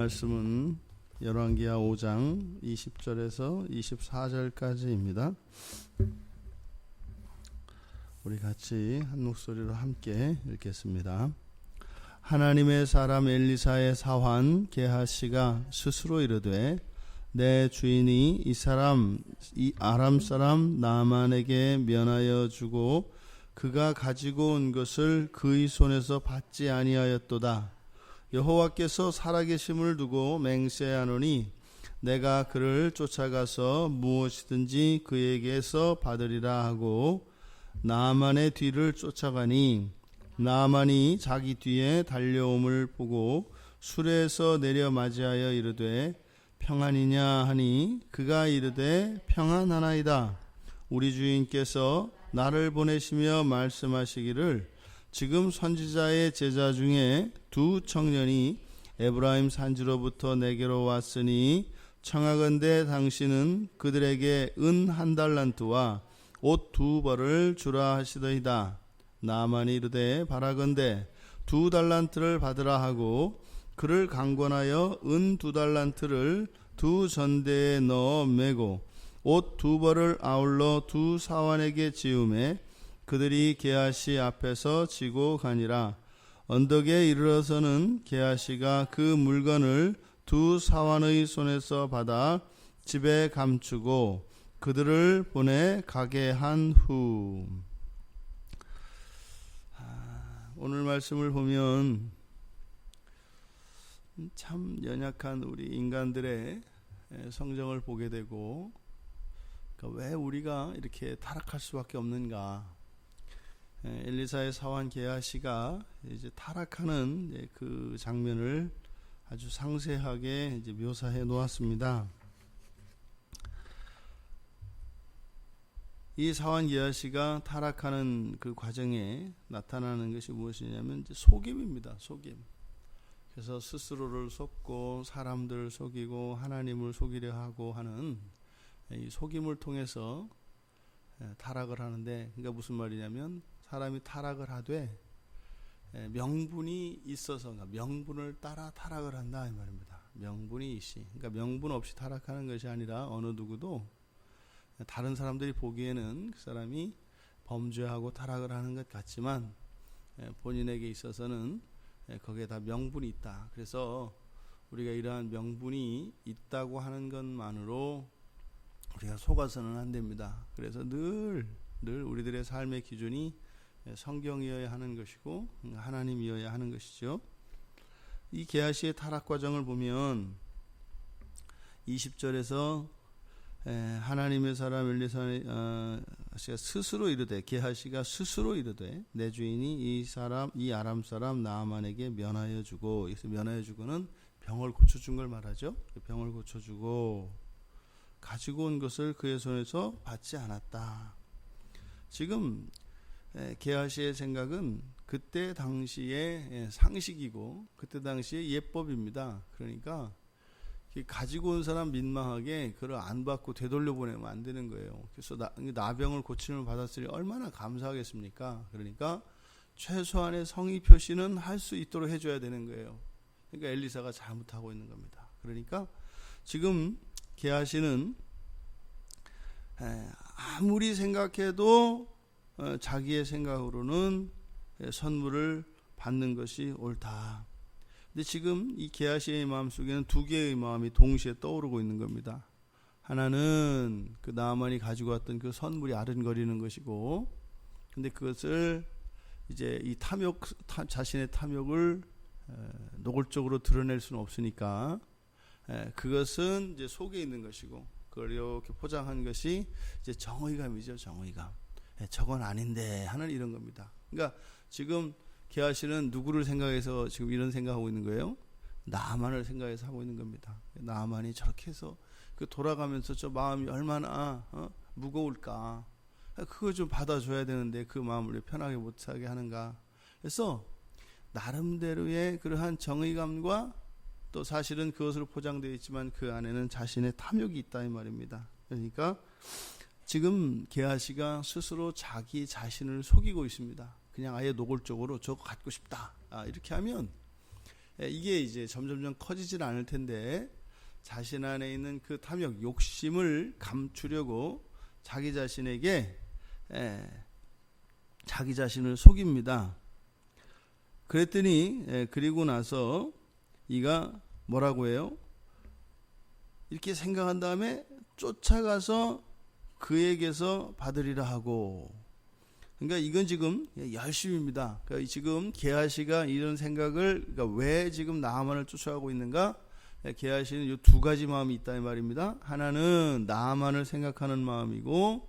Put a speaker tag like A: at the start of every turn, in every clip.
A: 말씀은 열왕기하 5장 20절에서 24절까지입니다. 우리 같이 한 목소리로 함께 읽겠습니다. 하나님의 사람 엘리사의 사환 게하시가 스스로 이르되 내 주인이 이 아람 사람 나아만에게 면하여 주고 그가 가지고 온 것을 그의 손에서 받지 아니하였도다. 여호와께서 살아계심을 두고 맹세하노니 내가 그를 쫓아가서 무엇이든지 그에게서 받으리라 하고 나아만의 뒤를 쫓아가니 나아만이 자기 뒤에 달려옴을 보고 수레에서 내려 맞이하여 이르되 평안이냐 하니 그가 이르되 평안하나이다. 우리 주인께서 나를 보내시며 말씀하시기를 지금 선지자의 제자 중에 두 청년이 에브라임 산지로부터 내게로 왔으니 청하건대 당신은 그들에게 은 1달란트와 옷 2벌을 주라 하시더이다. 나아만이 이르되 바라건대 2달란트를 받으라 하고 그를 강권하여 은 2달란트를 두 전대에 넣어 메고 옷 2벌을 아울러 두 사환에게 지우매 그들이 게하시 앞에서 지고 가니라. 언덕에 이르러서는 게하시가 그 물건을 두 사환의 손에서 받아 집에 감추고 그들을 보내 가게 한 후. 오늘 말씀을 보면 참 연약한 우리 인간들의 성정을 보게 되고, 그러니까 왜 우리가 이렇게 타락할 수밖에 없는가. 엘리사의 사환 게하시가 이제 타락하는 그 장면을 아주 상세하게 이제 묘사해 놓았습니다. 이 사환 게하시가 타락하는 그 과정에 나타나는 것이 무엇이냐면 이제 속임입니다. 속임. 그래서 스스로를 속고 사람들을 속이고 하나님을 속이려 하고 하는 이 속임을 통해서 타락을 하는데, 그러니까 무슨 말이냐면 사람이 타락을 하되 명분이 있어서, 그러니까 명분을 따라 타락을 한다 이 말입니다. 명분이 있이, 그러니까 명분 없이 타락하는 것이 아니라 어느 누구도 다른 사람들이 보기에는 그 사람이 범죄하고 타락을 하는 것 같지만 본인에게 있어서는 거기에 다 명분이 있다. 그래서 우리가 이러한 명분이 있다고 하는 것만으로 우리가 속아서는 안 됩니다. 그래서 늘 우리들의 삶의 기준이 성경이어야 하는 것이고 하나님이어야 하는 것이죠. 이 게하시의 타락 과정을 보면 20절에서 하나님의 사람 엘리사가 스스로 이르되, 게하시가 스스로 이르되 내 주인이 이 아람 사람 나아만에게 면하여 주고, 여기서 면하여 주고는 병을 고쳐준 걸 말하죠. 병을 고쳐주고 가지고 온 것을 그의 손에서 받지 않았다. 지금 게하시의 생각은 그때 당시의 상식이고 그때 당시의 예법입니다. 그러니까 가지고 온 사람 민망하게 그걸 안 받고 되돌려 보내면 안 되는 거예요. 그래서 나병을 고침을 받았으니 얼마나 감사하겠습니까? 그러니까 최소한의 성의 표시는 할 수 있도록 해줘야 되는 거예요. 그러니까 엘리사가 잘못하고 있는 겁니다. 그러니까 지금 게하시는 아무리 생각해도 자기의 생각으로는 선물을 받는 것이 옳다. 근데 지금 이 게하시의 마음속에는 두 개의 마음이 동시에 떠오르고 있는 겁니다. 하나는 그 나아만이 가지고 왔던 그 선물이 아른거리는 것이고, 근데 그것을 이제 이 자신의 탐욕을 노골적으로 드러낼 수는 없으니까 그것은 이제 속에 있는 것이고, 그걸 이렇게 포장한 것이 이제 정의감이죠. 정의감. 저건 아닌데 하는 이런 겁니다. 그러니까 지금 게하시는 누구를 생각해서 지금 이런 생각하고 있는 거예요? 나아만을 생각해서 하고 있는 겁니다. 나아만이 저렇게 해서 그 돌아가면서 저 마음이 얼마나 무거울까. 그거 좀 받아줘야 되는데 그 마음을 왜 편하게 못하게 하는가. 그래서 나름대로의 그러한 정의감과 또 사실은 그것으로 포장되어 있지만 그 안에는 자신의 탐욕이 있다 이 말입니다. 그러니까 지금 게하시가 스스로 자기 자신을 속이고 있습니다. 그냥 아예 노골적으로 저거 갖고 싶다 이렇게 하면 이게 이제 점점점 커지질 않을 텐데 자신 안에 있는 그 탐욕, 욕심을 감추려고 자기 자신에게 자기 자신을 속입니다. 그랬더니 그리고 나서 이가 뭐라고 해요? 이렇게 생각한 다음에 쫓아가서 그에게서 받으리라 하고. 그러니까 이건 지금 열심입니다. 그러니까 지금 게하시가 이런 생각을, 그러니까 왜 지금 나하만을 쫓아가고 있는가? 게하시는 이 두 가지 마음이 있다 이 말입니다. 하나는 나하만을 생각하는 마음이고,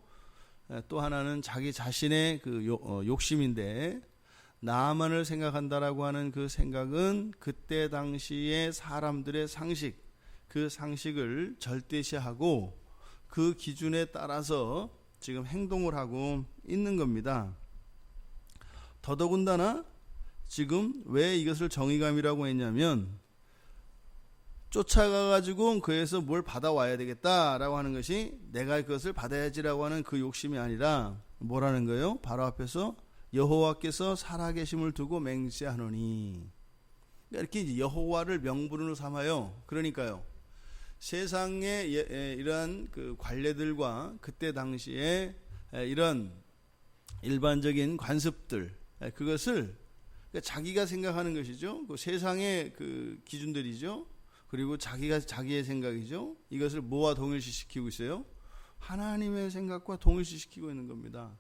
A: 또 하나는 자기 자신의 그 욕심인데, 나하만을 생각한다라고 하는 그 생각은 그때 당시에 사람들의 상식, 그 상식을 절대시하고 그 기준에 따라서 지금 행동을 하고 있는 겁니다. 더더군다나 지금 왜 이것을 정의감이라고 했냐면, 쫓아가가지고 그에서 뭘 받아와야 되겠다라고 하는 것이 내가 그것을 받아야지라고 하는 그 욕심이 아니라 뭐라는 거예요? 바로 앞에서 여호와께서 살아계심을 두고 맹세하노니. 그러니까 이렇게 이제 여호와를 명분으로 삼아요. 그러니까요, 세상의 이러한 그 관례들과 그때 당시에 이런 일반적인 관습들, 그것을 자기가 생각하는 것이죠. 그 세상의 그 기준들이죠. 그리고 자기의 생각이죠. 이것을 뭐와 동일시시키고 있어요? 하나님의 생각과 동일시시키고 있는 겁니다.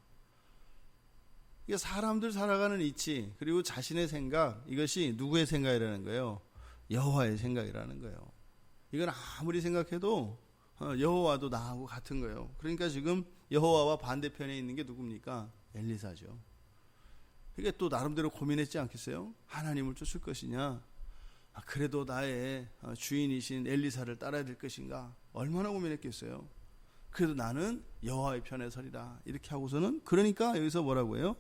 A: 이게 사람들 살아가는 이치, 그리고 자신의 생각, 이것이 누구의 생각이라는 거예요? 여호와의 생각이라는 거예요. 이건 아무리 생각해도 여호와도 나하고 같은 거예요. 그러니까 지금 여호와와 반대편에 있는 게 누굽니까? 엘리사죠. 그러니까 또 나름대로 고민했지 않겠어요? 하나님을 쫓을 것이냐, 그래도 나의 주인이신 엘리사를 따라야 될 것인가, 얼마나 고민했겠어요. 그래도 나는 여호와의 편에 서리라, 이렇게 하고서는, 그러니까 여기서 뭐라고 해요?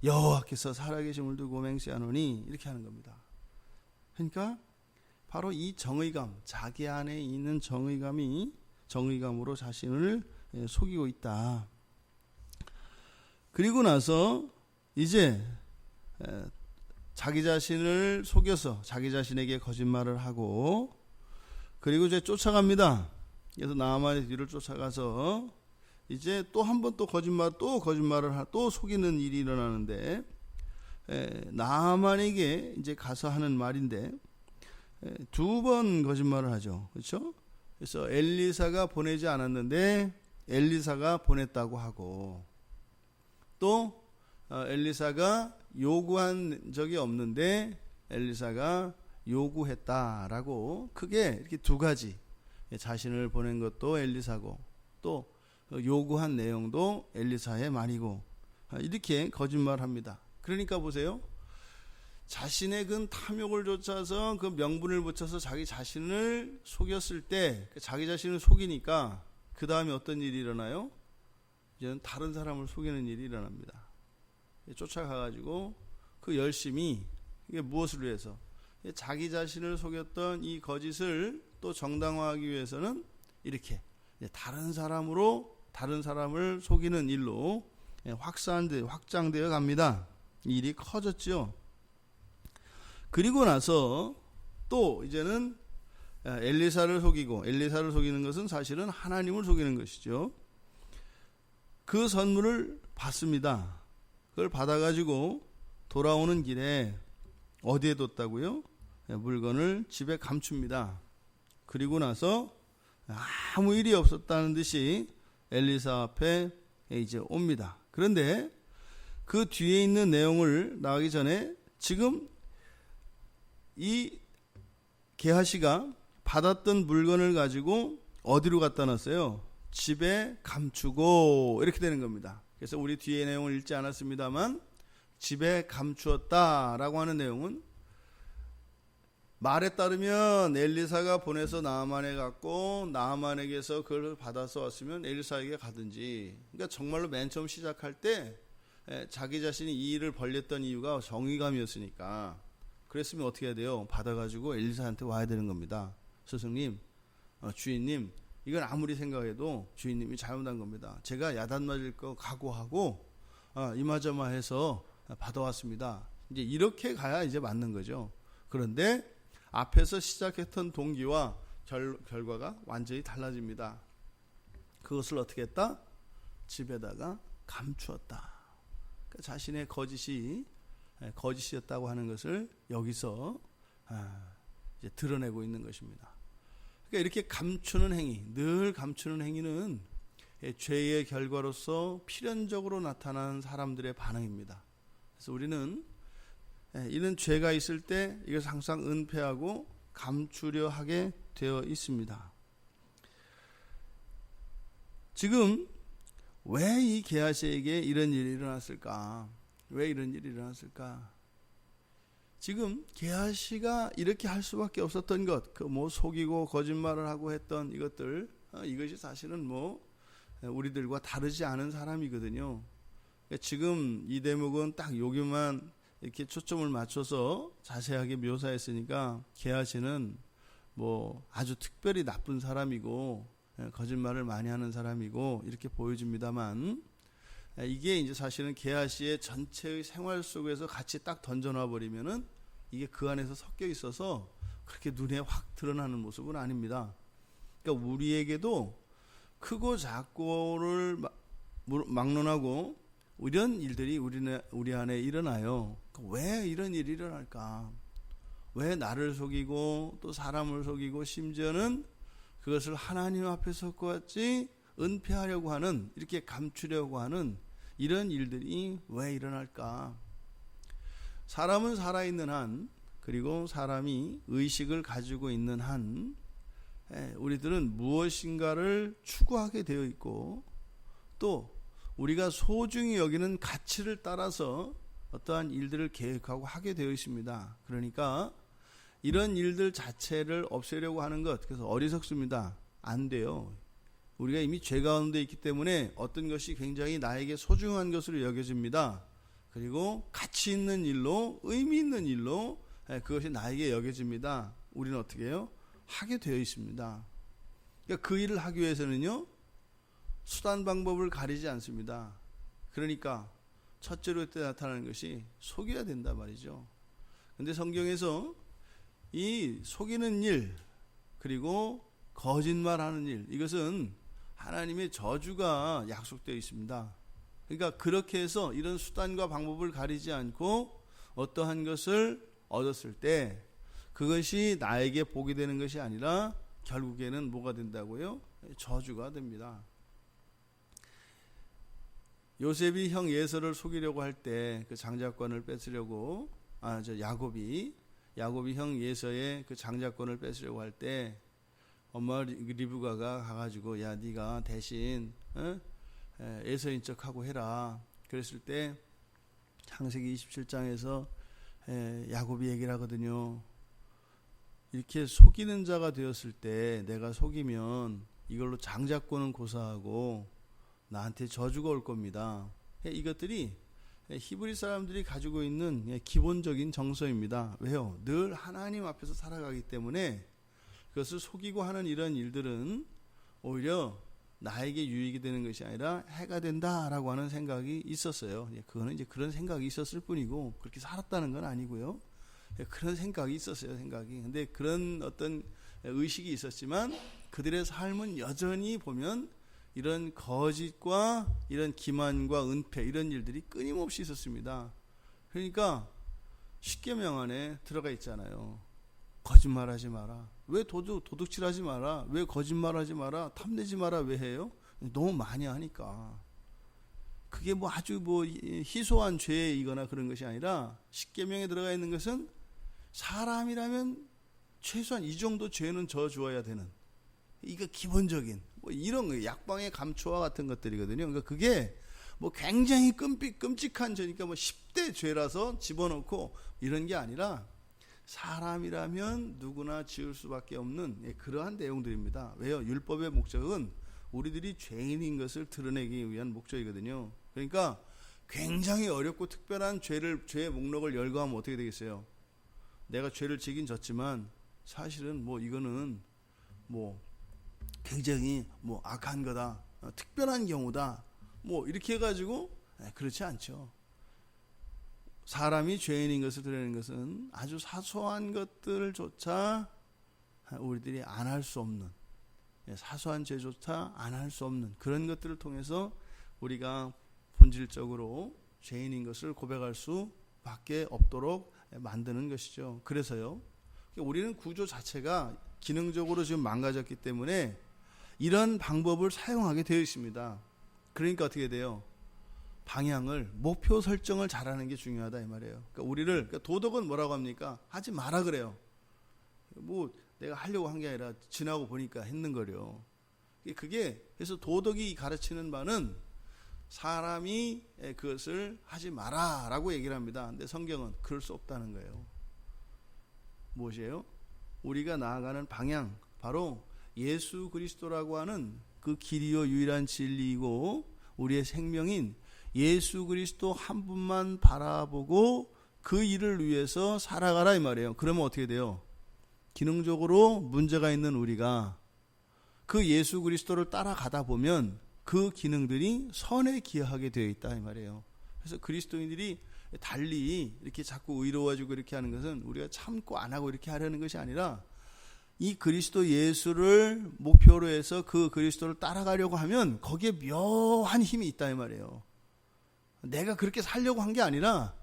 A: 여호와께서 살아계심을 두고 맹세하노니, 이렇게 하는 겁니다. 그러니까 바로 이 정의감, 자기 안에 있는 정의감으로 자신을 속이고 있다. 그리고 나서 이제 자기 자신을 속여서 자기 자신에게 거짓말을 하고, 그리고 이제 쫓아갑니다. 그래서 나하만의 뒤를 쫓아가서 이제 또 한 번 또 거짓말을 또 속이는 일이 일어나는데, 나하만에게 이제 가서 하는 말인데, 두 번 거짓말을 하죠. 그렇죠? 그래서 엘리사가 보내지 않았는데 엘리사가 보냈다고 하고, 또 엘리사가 요구한 적이 없는데 엘리사가 요구했다라고, 크게 이렇게 두 가지, 자신을 보낸 것도 엘리사고 또 요구한 내용도 엘리사의 말이고, 이렇게 거짓말합니다. 그러니까 보세요. 자신의 그 탐욕을 쫓아서 그 명분을 붙여서 자기 자신을 속였을 때, 자기 자신을 속이니까 그 다음에 어떤 일이 일어나요? 이제는 다른 사람을 속이는 일이 일어납니다. 쫓아가가지고 그 열심히, 이게 무엇을 위해서? 자기 자신을 속였던 이 거짓을 또 정당화하기 위해서는 이렇게 다른 사람을 속이는 일로 확장되어 갑니다. 일이 커졌죠. 그리고 나서 또 이제는 엘리사를 속이는 것은 사실은 하나님을 속이는 것이죠. 그 선물을 받습니다. 그걸 받아가지고 돌아오는 길에 어디에 뒀다고요? 물건을 집에 감춥니다. 그리고 나서 아무 일이 없었다는 듯이 엘리사 앞에 이제 옵니다. 그런데 그 뒤에 있는 내용을 나가기 전에 지금 이 게하시가 받았던 물건을 가지고 어디로 갖다 놨어요? 집에 감추고, 이렇게 되는 겁니다. 그래서 우리 뒤에 내용을 읽지 않았습니다만, 집에 감추었다라고 하는 내용은, 말에 따르면 엘리사가 보내서 나하만에 갔고 나하만에게서 그걸 받아서 왔으면 엘리사에게 가든지, 그러니까 정말로 맨 처음 시작할 때 자기 자신이 이 일을 벌렸던 이유가 정의감이었으니까, 그랬으면 어떻게 해야 돼요? 받아가지고 엘리사한테 와야 되는 겁니다. 스승님, 주인님, 이건 아무리 생각해도 주인님이 잘못한 겁니다. 제가 야단 맞을 거 각오하고 이마저마해서 받아왔습니다. 이제 이렇게 가야 이제 맞는 거죠. 그런데 앞에서 시작했던 동기와 결과가 완전히 달라집니다. 그것을 어떻게 했다? 집에다가 감추었다. 그러니까 자신의 거짓이 거짓이었다고 하는 것을 여기서 이제 드러내고 있는 것입니다. 그러니까 이렇게 감추는 행위, 늘 감추는 행위는 죄의 결과로서 필연적으로 나타나는 사람들의 반응입니다. 그래서 우리는 이런 죄가 있을 때 이것을 항상 은폐하고 감추려 하게 되어 있습니다. 지금 왜 이 게하시에게 이런 일이 일어났을까? 왜 이런 일이 일어났을까? 지금 게하시가 이렇게 할 수밖에 없었던 것, 그 뭐 속이고 거짓말을 하고 했던 이것들, 이것이 사실은 뭐 우리들과 다르지 않은 사람이거든요. 지금 이 대목은 딱 여기만 이렇게 초점을 맞춰서 자세하게 묘사했으니까 게하시는 뭐 아주 특별히 나쁜 사람이고 거짓말을 많이 하는 사람이고 이렇게 보여집니다만, 이게 이제 사실은 게하시의 전체의 생활 속에서 같이 딱 던져놔 버리면은 이게 그 안에서 섞여 있어서 그렇게 눈에 확 드러나는 모습은 아닙니다. 그러니까 우리에게도 크고 작고를 막론하고 이런 일들이 우리 안에 일어나요. 왜 이런 일이 일어날까? 왜 나를 속이고 또 사람을 속이고 심지어는 그것을 하나님 앞에서 같이 은폐하려고 하는, 이렇게 감추려고 하는 이런 일들이 왜 일어날까? 사람은 살아있는 한, 그리고 사람이 의식을 가지고 있는 한, 우리들은 무엇인가를 추구하게 되어 있고, 또 우리가 소중히 여기는 가치를 따라서 어떠한 일들을 계획하고 하게 되어 있습니다. 그러니까 이런 일들 자체를 없애려고 하는 것, 그래서 어리석습니다. 안 돼요. 우리가 이미 죄 가운데 있기 때문에 어떤 것이 굉장히 나에게 소중한 것으로 여겨집니다. 그리고 가치 있는 일로, 의미 있는 일로 그것이 나에게 여겨집니다. 우리는 어떻게 해요? 하게 되어 있습니다. 그러니까 그 일을 하기 위해서는요, 수단 방법을 가리지 않습니다. 그러니까 첫째로 때 나타나는 것이 속여야 된단 말이죠. 근데 성경에서 이 속이는 일, 그리고 거짓말하는 일, 이것은 하나님의 저주가 약속되어 있습니다. 그러니까 그렇게 해서 이런 수단과 방법을 가리지 않고 어떠한 것을 얻었을 때 그것이 나에게 복이 되는 것이 아니라 결국에는 뭐가 된다고요? 저주가 됩니다. 요셉이 형 예서를 속이려고 할 때 그 장자권을 뺏으려고 야곱이 형 예서의 그 장자권을 뺏으려고 할 때 엄마 리브가가 가가지고 야 네가 대신 예서인 척하고 해라. 그랬을 때 창세기 27장에서 야곱이 얘기를 하거든요. 이렇게 속이는 자가 되었을 때 내가 속이면 이걸로 장자권은 고사하고 나한테 저주가 올 겁니다. 이것들이 히브리 사람들이 가지고 있는 기본적인 정서입니다. 왜요? 늘 하나님 앞에서 살아가기 때문에 그것을 속이고 하는 이런 일들은 오히려 나에게 유익이 되는 것이 아니라 해가 된다라고 하는 생각이 있었어요. 그거는 이제 그런 생각이 있었을 뿐이고 그렇게 살았다는 건 아니고요. 그런 생각이 있었어요. 근데 그런 어떤 의식이 있었지만 그들의 삶은 여전히 보면 이런 거짓과 이런 기만과 은폐, 이런 일들이 끊임없이 있었습니다. 그러니까 십계명 안에 들어가 있잖아요. 거짓말하지 마라. 왜 도둑질하지 마라. 왜 거짓말하지 마라. 탐내지 마라. 왜 해요? 너무 많이 하니까. 그게 뭐 아주 뭐 희소한 죄이거나 그런 것이 아니라 십계명에 들어가 있는 것은 사람이라면 최소한 이 정도 죄는 져주어야 되는, 이거 기본적인 뭐 이런 거, 약방의 감초와 같은 것들이거든요. 그러니까 그게 뭐 굉장히 끔찍한 죄니까 뭐 10대 죄라서 집어넣고 이런 게 아니라 사람이라면 누구나 지을 수밖에 없는 그러한 내용들입니다. 왜요? 율법의 목적은 우리들이 죄인인 것을 드러내기 위한 목적이거든요. 그러니까 굉장히 어렵고 특별한 죄의 목록을 열거하면 어떻게 되겠어요? 내가 죄를 지긴 졌지만 사실은 뭐 이거는 뭐 굉장히 뭐 악한 거다, 특별한 경우다, 뭐 이렇게 해가지고 그렇지 않죠. 사람이 죄인인 것을 드러내는 것은 아주 사소한 것들조차 우리들이 안 할 수 없는, 사소한 죄조차 안 할 수 없는 그런 것들을 통해서 우리가 본질적으로 죄인인 것을 고백할 수밖에 없도록 만드는 것이죠. 그래서요, 우리는 구조 자체가 기능적으로 지금 망가졌기 때문에 이런 방법을 사용하게 되어 있습니다. 그러니까 어떻게 돼요? 방향을, 목표 설정을 잘하는 게 중요하다 이 말이에요. 그러니까 도덕은 뭐라고 합니까? 하지 마라 그래요. 뭐 내가 하려고 한 게 아니라 지나고 보니까 했는 거려. 그게 그래서 도덕이 가르치는 바는 사람이 그것을 하지 마라라고 얘기를 합니다. 근데 성경은 그럴 수 없다는 거예요. 무엇이에요? 우리가 나아가는 방향, 바로 예수 그리스도라고 하는 그 길이요 유일한 진리이고 우리의 생명인 예수 그리스도 한 분만 바라보고 그 일을 위해서 살아가라 이 말이에요. 그러면 어떻게 돼요? 기능적으로 문제가 있는 우리가 그 예수 그리스도를 따라가다 보면 그 기능들이 선에 기여하게 되어 있다 이 말이에요. 그래서 그리스도인들이 달리 이렇게 자꾸 의로워지고 이렇게 하는 것은 우리가 참고 안 하고 이렇게 하려는 것이 아니라 이 그리스도 예수를 목표로 해서 그 그리스도를 따라가려고 하면 거기에 묘한 힘이 있다 이 말이에요. 내가 그렇게 살려고 한 게 아니라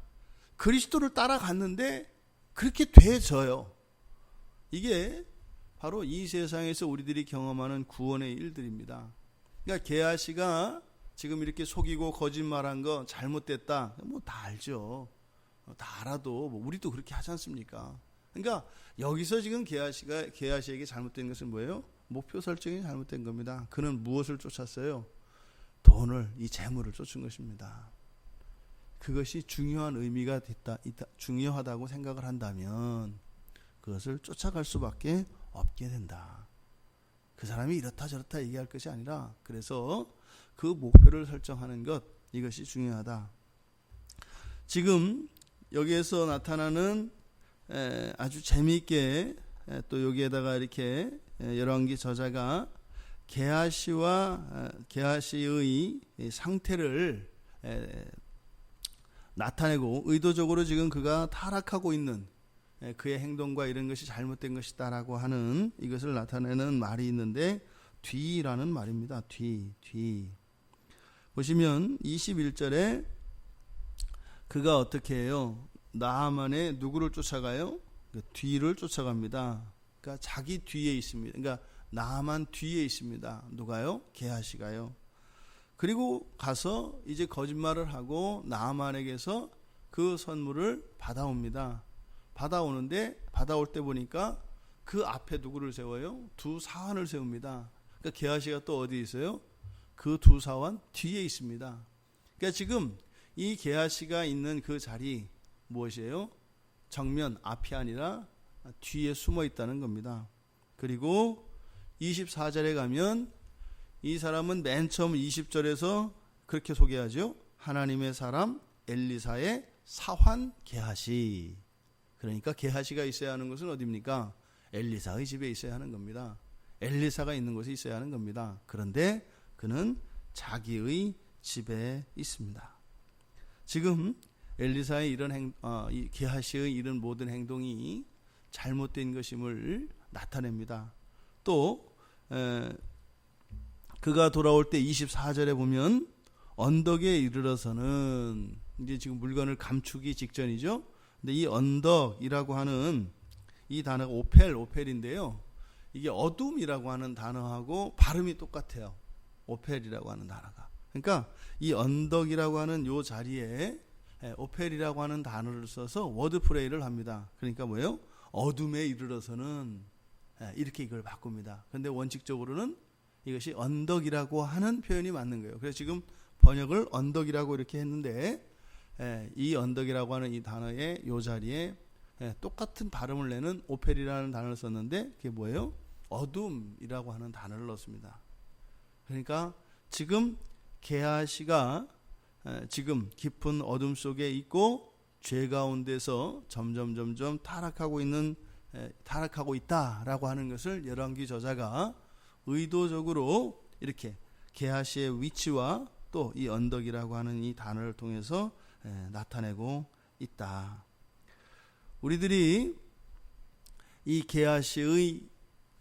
A: 그리스도를 따라갔는데 그렇게 돼져요. 이게 바로 이 세상에서 우리들이 경험하는 구원의 일들입니다. 그러니까 게하시가 지금 이렇게 속이고 거짓말한 거 잘못됐다. 뭐 다 알죠. 다 알아도 뭐 우리도 그렇게 하지 않습니까? 그러니까 여기서 지금 게하시에게 잘못된 것은 뭐예요? 목표 설정이 잘못된 겁니다. 그는 무엇을 쫓았어요? 돈을, 이 재물을 쫓은 것입니다. 그것이 중요한 의미가 중요하다고 생각을 한다면 그것을 쫓아갈 수밖에 없게 된다. 그 사람이 이렇다 저렇다 얘기할 것이 아니라 그래서 그 목표를 설정하는 것, 이것이 중요하다. 지금 여기에서 나타나는 아주 재미있게 또 여기에다가 이렇게 열왕기 저자가 게하시의 상태를 나타내고 의도적으로 지금 그가 타락하고 있는 그의 행동과 이런 것이 잘못된 것이다라고 하는 이것을 나타내는 말이 있는데 뒤라는 말입니다. 뒤. 보시면 21절에 그가 어떻게 해요? 나아만의 누구를 쫓아가요? 뒤를 쫓아갑니다. 그러니까 자기 뒤에 있습니다. 그러니까 나아만 뒤에 있습니다. 누가요? 게하시가요. 그리고 가서 이제 거짓말을 하고 나아만에게서 그 선물을 받아옵니다. 받아오는데 받아올 때 보니까 그 앞에 누구를 세워요? 두 사환을 세웁니다. 그러니까 게하시가 또 어디 있어요? 그 두 사환 뒤에 있습니다. 그러니까 지금 이 게하시가 있는 그 자리 무엇이에요? 정면 앞이 아니라 뒤에 숨어 있다는 겁니다. 그리고 24절에 가면 이 사람은 맨 처음 20절에서 그렇게 소개하죠. 하나님의 사람 엘리사의 사환 게하시. 그러니까 게하시가 있어야 하는 것은 어디입니까? 엘리사의 집에 있어야 하는 겁니다. 엘리사가 있는 곳에 있어야 하는 겁니다. 그런데 그는 자기의 집에 있습니다. 지금 엘리사의 이 게하시의 이런 모든 행동이 잘못된 것임을 나타냅니다. 또 그가 돌아올 때 24절에 보면 언덕에 이르러서는 이제 지금 물건을 감추기 직전이죠. 근데 이 언덕이라고 하는 이 단어가 오펠인데요. 이게 어둠이라고 하는 단어하고 발음이 똑같아요. 오펠이라고 하는 단어가. 그러니까 이 언덕이라고 하는 요 자리에 오펠이라고 하는 단어를 써서 워드 플레이를 합니다. 그러니까 뭐예요? 어둠에 이르러서는 이렇게 이걸 바꿉니다. 그런데 원칙적으로는 이것이 언덕이라고 하는 표현이 맞는 거예요. 그래서 지금 번역을 언덕이라고 이렇게 했는데 이 언덕이라고 하는 이 단어의 요 자리에 똑같은 발음을 내는 오펠이라는 단어를 썼는데 그게 뭐예요? 어둠이라고 하는 단어를 넣습니다. 그러니까 지금 게하시가 지금 깊은 어둠 속에 있고 죄 가운데서 점점 타락하고 있다라고 하는 것을 열왕기 저자가 의도적으로 이렇게 게하시의 위치와 또 이 언덕이라고 하는 이 단어를 통해서 나타내고 있다. 우리들이 이 게하시의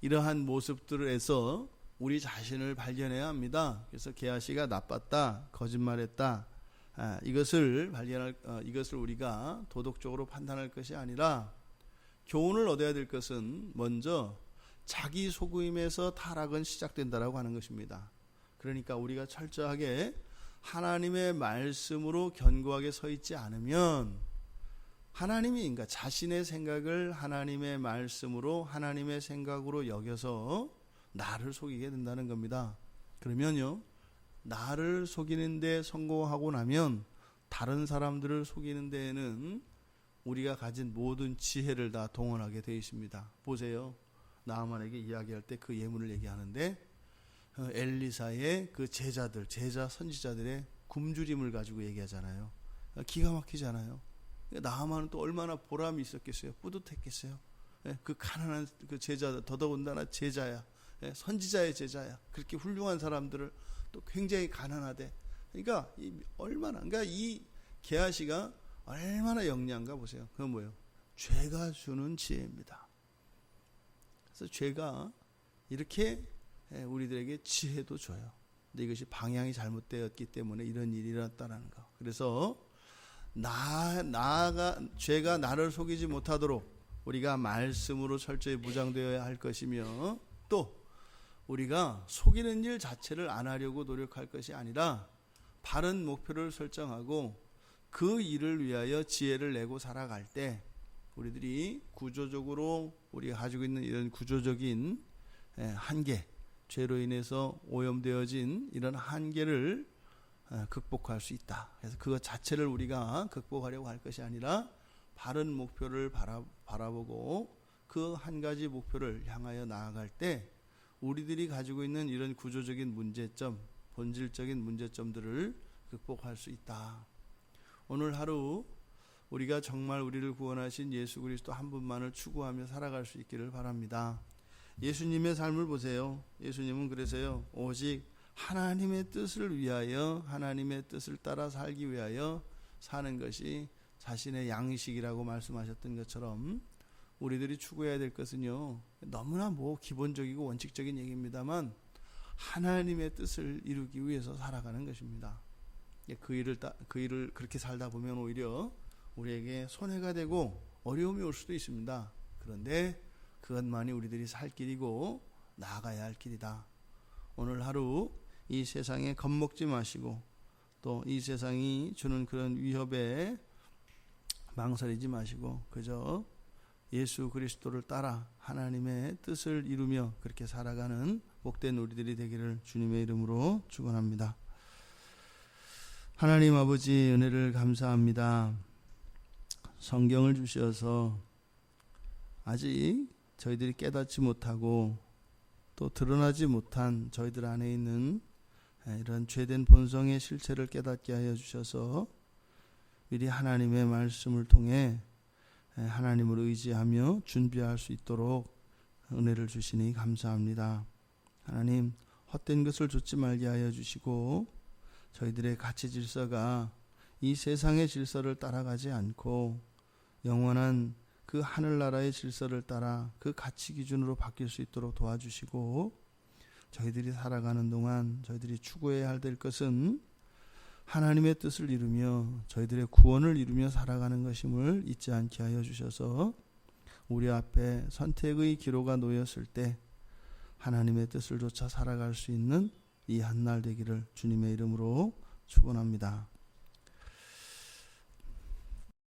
A: 이러한 모습들에서 우리 자신을 발견해야 합니다. 그래서 게하시가 나빴다, 거짓말했다, 이것을 우리가 도덕적으로 판단할 것이 아니라 교훈을 얻어야 될 것은 먼저 자기 속임에서 타락은 시작된다라고 하는 것입니다. 그러니까 우리가 철저하게 하나님의 말씀으로 견고하게 서 있지 않으면 하나님이 그러니까 자신의 생각을 하나님의 말씀으로 하나님의 생각으로 여겨서 나를 속이게 된다는 겁니다. 그러면요, 나를 속이는 데 성공하고 나면 다른 사람들을 속이는 데에는 우리가 가진 모든 지혜를 다 동원하게 되어 있습니다. 보세요. 나아만에게 이야기할 때 그 예문을 얘기하는데 엘리사의 그 제자 선지자들의 굶주림을 가지고 얘기하잖아요. 기가 막히잖아요. 나아만은 또 얼마나 보람이 있었겠어요. 뿌듯했겠어요. 그 가난한 그 제자, 더더군다나 제자야, 선지자의 제자야. 그렇게 훌륭한 사람들을 또 굉장히 가난하대. 그러니까 이 게하시가 얼마나 영리한가 보세요. 그건 뭐예요? 죄가 주는 지혜입니다. 그래서 죄가 이렇게 우리들에게 지혜도 줘요. 근데 이것이 방향이 잘못되었기 때문에 이런 일이 일어났다는 거. 그래서 죄가 나를 속이지 못하도록 우리가 말씀으로 철저히 무장되어야 할 것이며, 또 우리가 속이는 일 자체를 안 하려고 노력할 것이 아니라 바른 목표를 설정하고 그 일을 위하여 지혜를 내고 살아갈 때 우리들이 구조적으로 우리가 가지고 있는 이런 구조적인 한계, 죄로 인해서 오염되어진 이런 한계를 극복할 수 있다. 그래서 그것 자체를 우리가 극복하려고 할 것이 아니라 바른 목표를 바라보고 그 한 가지 목표를 향하여 나아갈 때 우리들이 가지고 있는 이런 구조적인 문제점, 본질적인 문제점들을 극복할 수 있다. 오늘 하루 우리가 정말 우리를 구원하신 예수 그리스도 한 분만을 추구하며 살아갈 수 있기를 바랍니다. 예수님의 삶을 보세요. 예수님은 그래서요, 오직 하나님의 뜻을 위하여, 하나님의 뜻을 따라 살기 위하여 사는 것이 자신의 양식이라고 말씀하셨던 것처럼 우리들이 추구해야 될 것은요, 너무나 기본적이고 원칙적인 얘기입니다만 하나님의 뜻을 이루기 위해서 살아가는 것입니다. 그 일을 그렇게 살다 보면 오히려 우리에게 손해가 되고 어려움이 올 수도 있습니다. 그런데 그것만이 우리들이 살 길이고 나아가야 할 길이다. 오늘 하루 이 세상에 겁먹지 마시고 또 이 세상이 주는 그런 위협에 망설이지 마시고 그저 예수 그리스도를 따라 하나님의 뜻을 이루며 그렇게 살아가는 복된 우리들이 되기를 주님의 이름으로 축원합니다. 하나님 아버지, 은혜를 감사합니다. 성경을 주셔서 아직 저희들이 깨닫지 못하고 또 드러나지 못한 저희들 안에 있는 이런 죄된 본성의 실체를 깨닫게 하여 주셔서 미리 하나님의 말씀을 통해 하나님을 의지하며 준비할 수 있도록 은혜를 주시니 감사합니다. 하나님, 헛된 것을 좇지 말게 하여 주시고 저희들의 가치 질서가 이 세상의 질서를 따라가지 않고 영원한 그 하늘나라의 질서를 따라 그 가치 기준으로 바뀔 수 있도록 도와주시고, 저희들이 살아가는 동안 저희들이 추구해야 될 것은 하나님의 뜻을 이루며 저희들의 구원을 이루며 살아가는 것임을 잊지 않게 하여 주셔서 우리 앞에 선택의 기로가 놓였을 때 하나님의 뜻을 좇아 살아갈 수 있는 이 한날 되기를 주님의 이름으로 축원합니다.